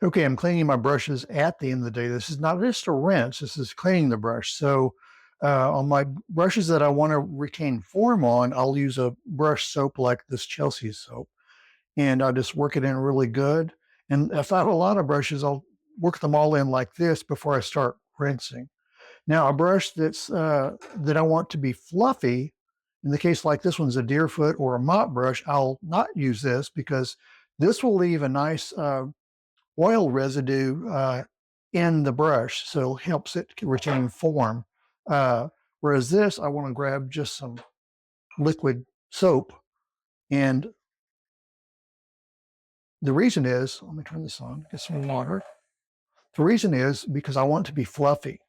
Okay, I'm cleaning my brushes at the end of the day. This is not just a rinse, this is cleaning the brush. So on my brushes that I want to retain form on, I'll use a brush soap like this Chelsea soap, and I'll just work it in really good. And if I have a lot of brushes, I'll work them all in like this before I start rinsing. Now, a brush that I want to be fluffy, in the case like this one's a Deerfoot or a mop brush, I'll not use this because this will leave a nice oil residue in the brush, so it helps it retain form. Uh, Whereas this, I want to grab just some liquid soap, and the reason is, let me turn this on, get some water. The reason is because I want it to be fluffy.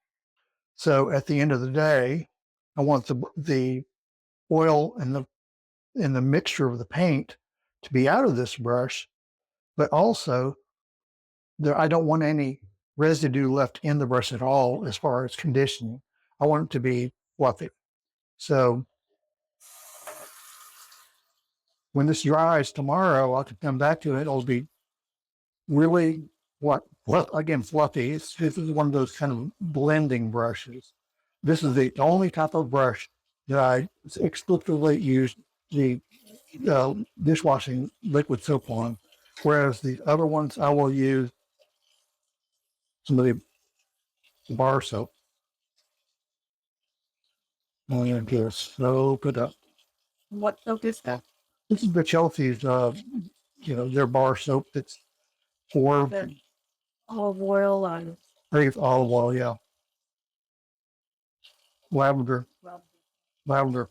So at the end of the day, I want the oil and the mixture of the paint to be out of this brush, but also I don't want any residue left in the brush at all as far as conditioning. I want it to be fluffy. So when this dries tomorrow, I'll come back to it. It'll be really again, fluffy. This is one of those kind of blending brushes. This is the only type of brush that I exclusively use the dishwashing liquid soap on, whereas the other ones I will use some of the bar soap. I'm going to just soap it up. What soap is that? This is the Chelsea's, their bar soap that's for The olive oil on. I think it's olive oil, yeah. Lavender, Well, lavender,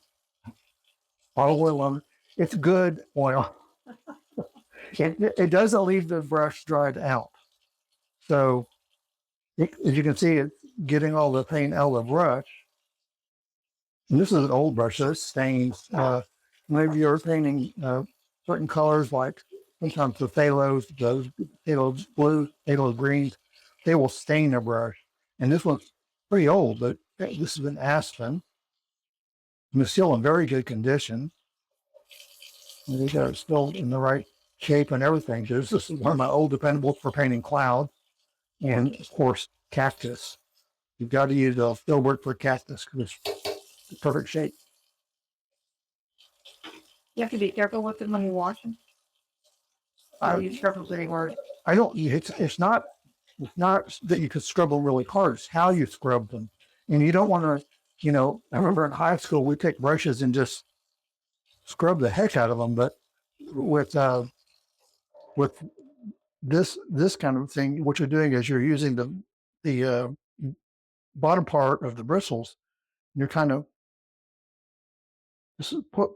olive oil, lavender. It's good oil. It doesn't leave the brush dried out. So as you can see, it's getting all the paint out of the brush. And this is an old brush, so it stains. Maybe you're painting certain colors, like sometimes the phalos, those phthalo blue, phthalo greens, they will stain a brush. And this one's pretty old, but this is an aspen. And it's still in very good condition. And these are still in the right shape and everything. This is one of my old dependables for painting cloud. And of course, cactus. You've got to use a filbert for cactus because it's the perfect shape. you have to be careful with them when you wash them. You scrub them pretty hard. I don't. It's not that you could scrub them really hard. It's how you scrub them, and you don't want to. I remember in high school we take brushes and just scrub the heck out of them. But with this kind of thing, what you're doing is you're using the bottom part of the bristles. And you're kind of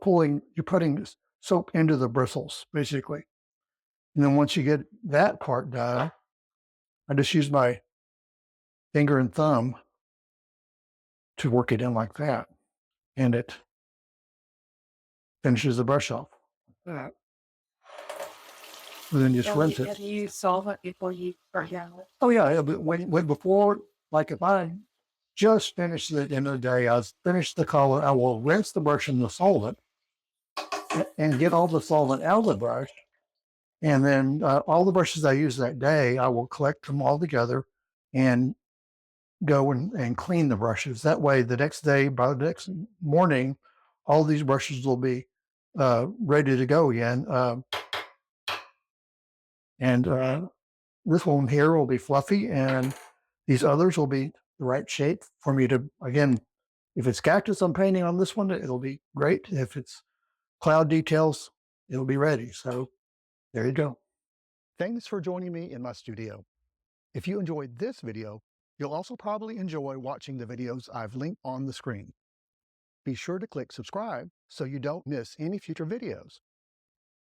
pulling. You're putting soap into the bristles basically, and then once you get that part done, I just use my finger and thumb to work it in like that, and it finishes the brush off. And then just rinse it. Have you used solvent before you brush out? Oh yeah, but when before, like if I just finished it in a day, I finished the color, I will rinse the brush in the solvent and get all the solvent out of the brush. And then all the brushes I use that day, I will collect them all together and go and clean the brushes. That way, the next day, by the next morning, all these brushes will be ready to go again. And this one here will be fluffy, and these others will be the right shape for me to, again, if it's cactus I'm painting on this one, it'll be great. If it's cloud details, it'll be ready. So there you go. Thanks for joining me in my studio. If you enjoyed this video, you'll also probably enjoy watching the videos I've linked on the screen. Be sure to click subscribe so you don't miss any future videos.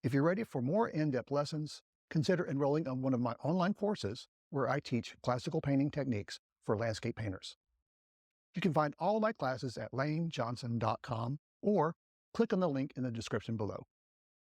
If you're ready for more in-depth lessons, consider enrolling on one of my online courses where I teach classical painting techniques for landscape painters. You can find all of my classes at laynejohnson.com or click on the link in the description below.